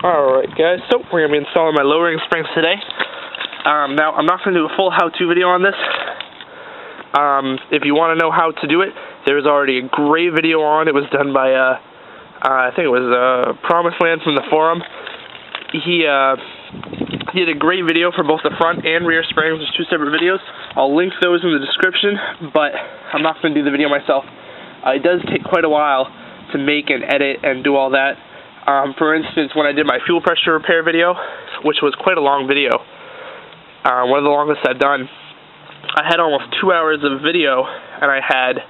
Alright guys, so we're going to be installing my lowering springs today. Now, I'm not going to do a full how-to video on this. If you want to know how to do it, there's already a great video on. It was done by, I think it was Promised Land from the forum. He did a great video for both the front and rear springs. There's two separate videos. I'll link those in the description, but I'm not going to do the video myself. It does take quite a while to make and edit and do all that. For instance, when I did my fuel pressure repair video, which was quite a long video, one of the longest I've done, I had almost 2 hours of video, and I had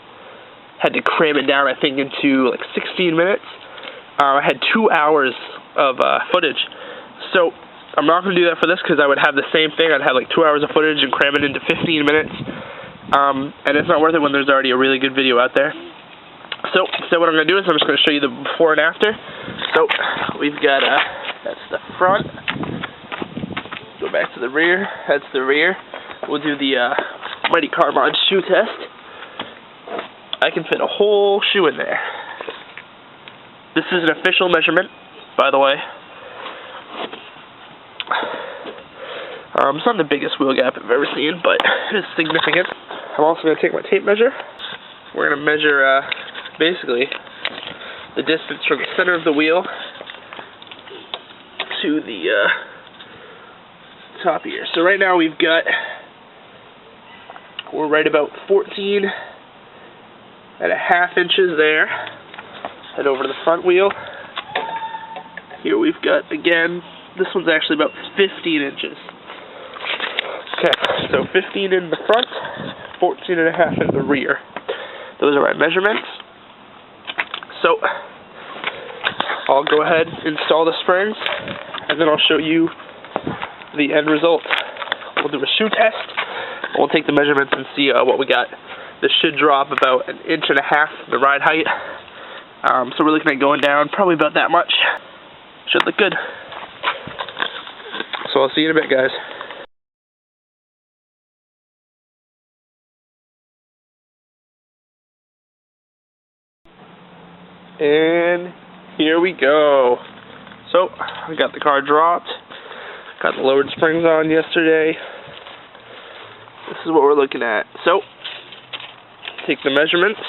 to cram it down, I think, into like 16 minutes. I had 2 hours of footage. So I'm not going to do that for this because I would have the same thing. I'd have like 2 hours of footage and cram it into 15 minutes. And it's not worth it when there's already a really good video out there. So what I'm going to do is I'm just going to show you the before and after. So we've got, that's the front. Go back to the rear. That's the rear. We'll do the Mighty Carbon shoe test. I can fit a whole shoe in there. This is an official measurement, by the way. It's not the biggest wheel gap I've ever seen, but it is significant. I'm also going to take my tape measure. We're going to measure basically the distance from the center of the wheel to the top here. So right now we're right about 14.5 inches there. Head over to the front wheel. Here we've got, again, this one's actually about 15 inches. Okay, so 15 in the front, 14.5 in the rear. Those are my measurements. So, I'll go ahead, install the springs, and then I'll show you the end result. We'll do a shoe test, and we'll take the measurements and see what we got. This should drop about 1.5 inches the ride height. So we're looking at going down probably about that much. Should look good. So I'll see you in a bit, guys. And here we go. So I got the car dropped. Got the lowered springs on yesterday. This is what we're looking at. So take the measurements.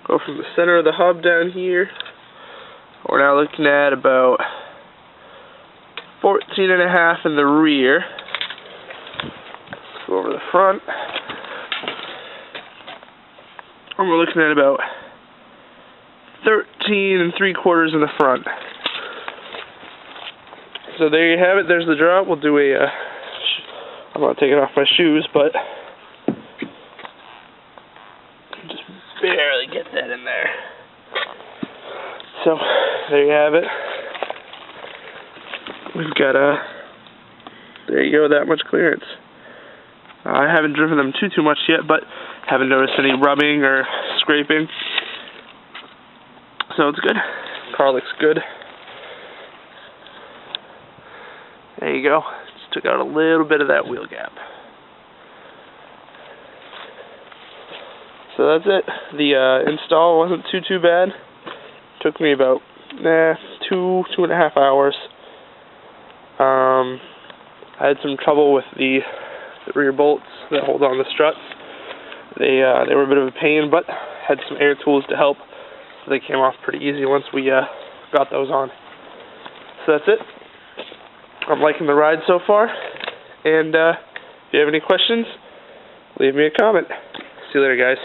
Go from the center of the hub down here. We're now looking at about 14.5 in the rear. Go over the front. And we're looking at about 13 3/4 in the front. So there you have it. There's the drop. We'll do a. I'm not taking off my shoes, but just barely get that in there. So there you have it. We've got there you go, that much clearance. I haven't driven them too much yet, but haven't noticed any rubbing or scraping. So it's good. Car looks good. There you go. Just took out a little bit of that wheel gap. So that's it. The install wasn't too bad. Took me about 2.5 hours. I had some trouble with the rear bolts that hold on the struts. They were a bit of a pain, but had some air tools to help. So they came off pretty easy once we got those on. So that's it. I'm liking the ride so far. And if you have any questions, leave me a comment. See you later, guys.